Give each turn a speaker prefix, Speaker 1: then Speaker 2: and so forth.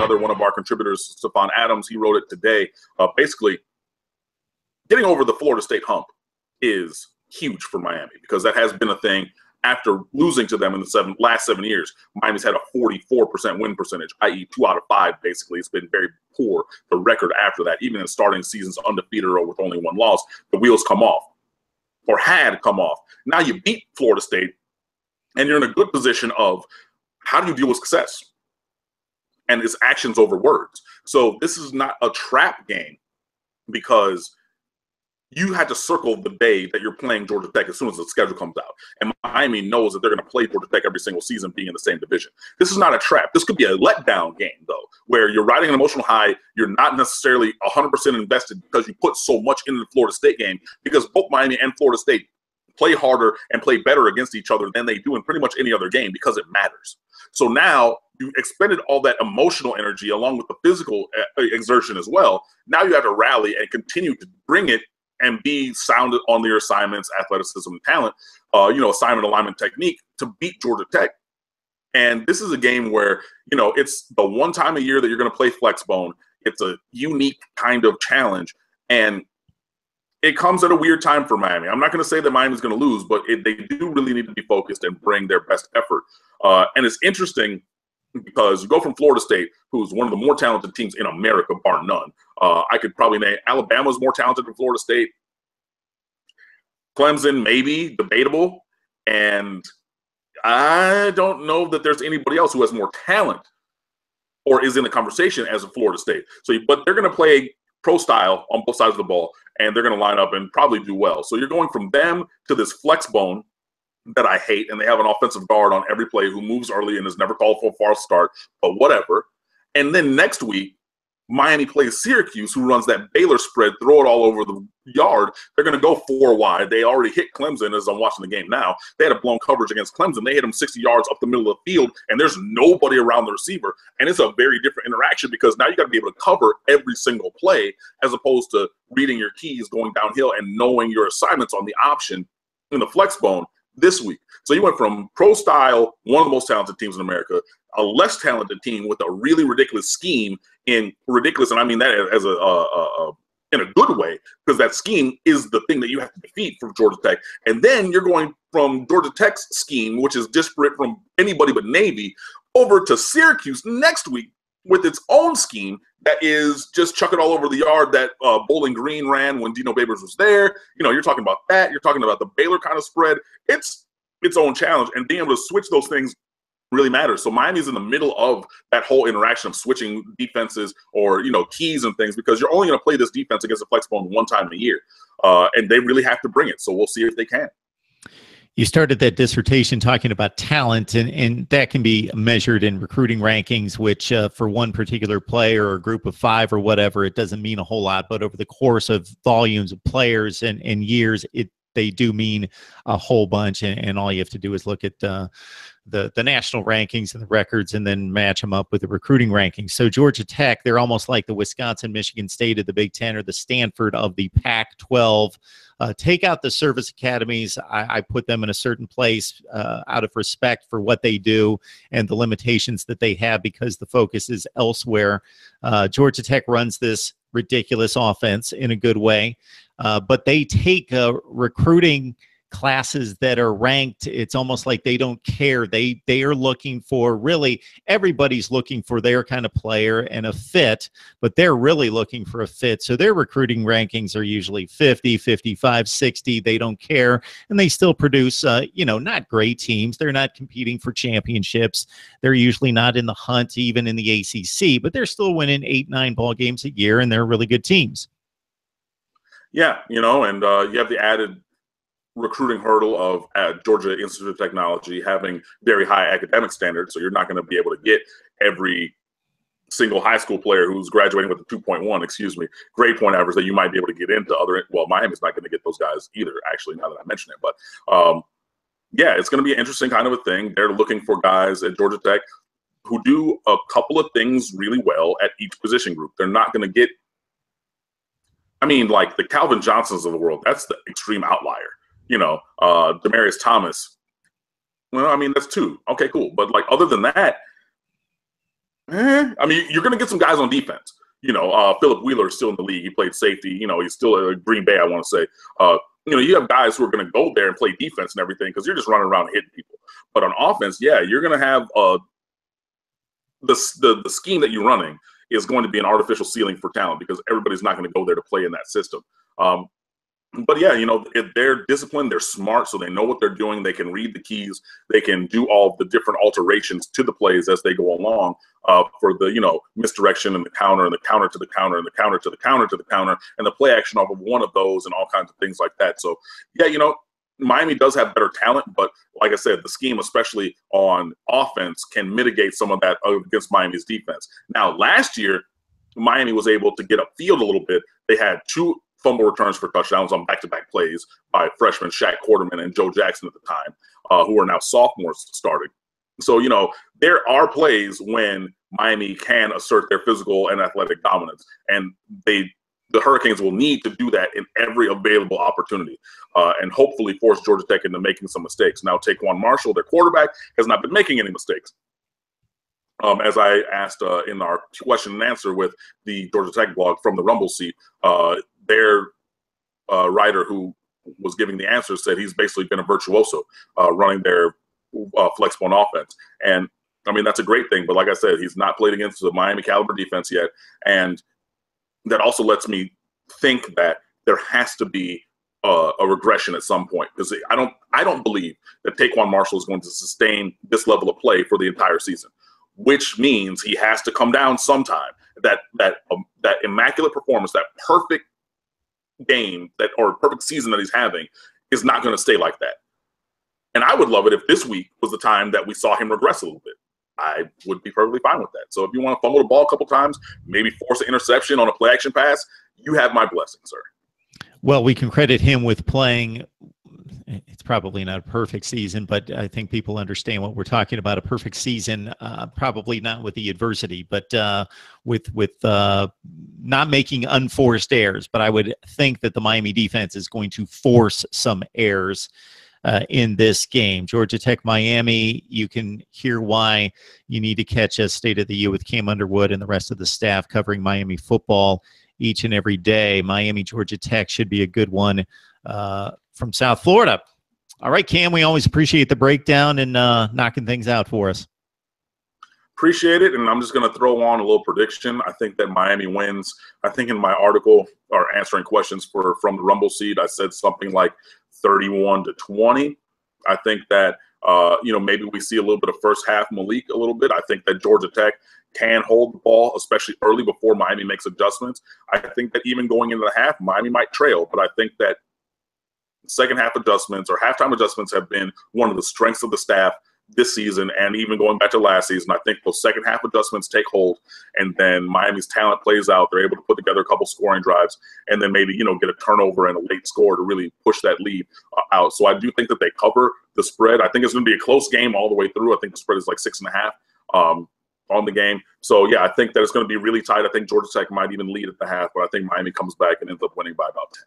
Speaker 1: another one of our contributors, Stephon Adams, he wrote it today. Basically, getting over the Florida State hump is huge for Miami because that has been a thing. After losing to them in the last 7 years, Miami's had a 44% win percentage, i.e. 2 out of 5, basically. It's been very poor, the record after that. Even in starting seasons undefeated or with only 1 loss, the wheels come off, or had come off. Now you beat Florida State, and you're in a good position of how do you deal with success? And it's actions over words. So this is not a trap game because you had to circle the day that you're playing Georgia Tech as soon as the schedule comes out. And Miami knows that they're going to play Georgia Tech every single season being in the same division. This is not a trap. This could be a letdown game, though, where you're riding an emotional high. You're not necessarily 100% invested because you put so much into the Florida State game, because both Miami and Florida State play harder and play better against each other than they do in pretty much any other game because it matters. So now you expended all that emotional energy along with the physical exertion as well. Now you have to rally and continue to bring it and be sound on your assignments, athleticism, and talent, assignment, alignment, technique to beat Georgia Tech. And this is a game where, it's the one time a year that you're going to play Flexbone. It's a unique kind of challenge. And it comes at a weird time for Miami. I'm not going to say that Miami's going to lose, but they do really need to be focused and bring their best effort. And it's interesting because you go from Florida State, who's one of the more talented teams in America, bar none. I could probably name Alabama's more talented than Florida State. Clemson, maybe, debatable. And I don't know that there's anybody else who has more talent or is in the conversation as a Florida State. But they're going to play pro style on both sides of the ball, and they're going to line up and probably do well. So you're going from them to this flex bone that I hate, and they have an offensive guard on every play who moves early and is never called for a false start, but whatever. And then next week, Miami plays Syracuse, who runs that Baylor spread, throw it all over the yard. They're going to go 4 wide. They already hit Clemson as I'm watching the game now. They had a blown coverage against Clemson. They hit them 60 yards up the middle of the field, and there's nobody around the receiver. And it's a very different interaction because now you got to be able to cover every single play as opposed to reading your keys, going downhill, and knowing your assignments on the option in the flex bone this week. So you went from pro style, one of the most talented teams in America, a less talented team with a really ridiculous scheme, and I mean that as in a good way, because that scheme is the thing that you have to defeat for Georgia Tech. And then you're going from Georgia Tech's scheme, which is disparate from anybody but Navy, over to Syracuse next week with its own scheme that is just chuck it all over the yard that Bowling Green ran when Dino Babers was there. You're talking about that. You're talking about the Baylor kind of spread. It's its own challenge, and being able to switch those things really matters. So Miami's in the middle of that whole interaction of switching defenses or, keys and things, because you're only going to play this defense against a flex bone one time a year. And they really have to bring it. So we'll see if they can.
Speaker 2: You started that dissertation talking about talent, and that can be measured in recruiting rankings, which for one particular player or group of 5 or whatever, it doesn't mean a whole lot. But over the course of volumes of players and years, they do mean a whole bunch. And all you have to do is look at the national rankings and the records and then match them up with the recruiting rankings. So Georgia Tech, they're almost like the Wisconsin, Michigan State of the Big Ten, or the Stanford of the Pac-12. Take out the service academies. I put them in a certain place out of respect for what they do and the limitations that they have, because the focus is elsewhere. Georgia Tech runs this ridiculous offense in a good way, but they take recruiting classes that are ranked. It's almost like they don't care. They are looking for, really, everybody's looking for their kind of player and a fit, but they're really looking for a fit. So their recruiting rankings are usually 50, 55, 60. They don't care. And they still produce, not great teams. They're not competing for championships. They're usually not in the hunt, even in the ACC, but they're still winning 8, 9 ball games a year, and they're really good teams.
Speaker 1: Yeah, and you have the added recruiting hurdle of Georgia Institute of Technology having very high academic standards. So you're not going to be able to get every single high school player who's graduating with a 2.1, grade point average that you might be able to get into Miami's not going to get those guys either, actually, now that I mention it. But yeah, it's going to be an interesting kind of a thing. They're looking for guys at Georgia Tech who do a couple of things really well at each position group. They're not going to get, like the Calvin Johnsons of the world. That's the extreme outlier. Demarius Thomas. Well, that's 2. Okay, cool. But other than that, I mean, you're going to get some guys on defense. Philip Wheeler is still in the league. He played safety. He's still at Green Bay, I want to say. You have guys who are going to go there and play defense and everything because you're just running around and hitting people. But on offense, yeah, you're going to have the scheme that you're running is going to be an artificial ceiling for talent because everybody's not going to go there to play in that system. But yeah, if they're disciplined, they're smart, so they know what they're doing. They can read the keys. They can do all the different alterations to the plays as they go along for the, misdirection and the counter to the counter and the counter to the counter to the counter and the play action off of one of those and all kinds of things like that. So yeah, Miami does have better talent, but like I said, the scheme, especially on offense, can mitigate some of that against Miami's defense. Now, last year, Miami was able to get upfield a little bit. They had 2 fumble returns for touchdowns on back-to-back plays by freshmen Shaq Quarterman and Joe Jackson at the time, who are now sophomores starting. So, there are plays when Miami can assert their physical and athletic dominance, and the Hurricanes will need to do that in every available opportunity and hopefully force Georgia Tech into making some mistakes. Now, Taquan Marshall, their quarterback, has not been making any mistakes. As I asked in our question and answer with the Georgia Tech blog from the Rumble seat, their writer who was giving the answer said he's basically been a virtuoso running their flexible offense. And, I mean, that's a great thing. But like I said, he's not played against the Miami caliber defense yet. And that also lets me think that there has to be a regression at some point because I don't believe that Taquan Marshall is going to sustain this level of play for the entire season, which means he has to come down sometime. That immaculate performance, that perfect game or perfect season that he's having is not going to stay like that. And I would love it if this week was the time that we saw him regress a little bit. I would be perfectly fine with that. So if you want to fumble the ball a couple times, maybe force an interception on a play action pass, you have my blessing, sir.
Speaker 2: Well, we can credit him with playing. It's probably not a perfect season, but I think people understand what we're talking about. A perfect season, probably not with the adversity, but with not making unforced errors. But I would think that the Miami defense is going to force some errors in this game. Georgia Tech, Miami, you can hear why you need to catch a State of the U with Cam Underwood and the rest of the staff covering Miami football each and every day. Miami, Georgia Tech should be a good one from South Florida. All right, Cam, we always appreciate the breakdown and knocking things out for us.
Speaker 1: Appreciate it, and I'm just going to throw on a little prediction. I think that Miami wins. I think in my article or answering questions from the Rumble seed, I said something like 31-20. I think that maybe we see a little bit of first half Malik a little bit. I think that Georgia Tech can hold the ball, especially early before Miami makes adjustments. I think that even going into the half, Miami might trail, but I think that second half adjustments or halftime adjustments have been one of the strengths of the staff this season and even going back to last season. I think those second half adjustments take hold, and then Miami's talent plays out. They're able to put together a couple scoring drives and then maybe, get a turnover and a late score to really push that lead out. So I do think that they cover the spread. I think it's going to be a close game all the way through. I think the spread is like 6.5 on the game. So yeah, I think that it's going to be really tight. I think Georgia Tech might even lead at the half, but I think Miami comes back and ends up winning by about 10.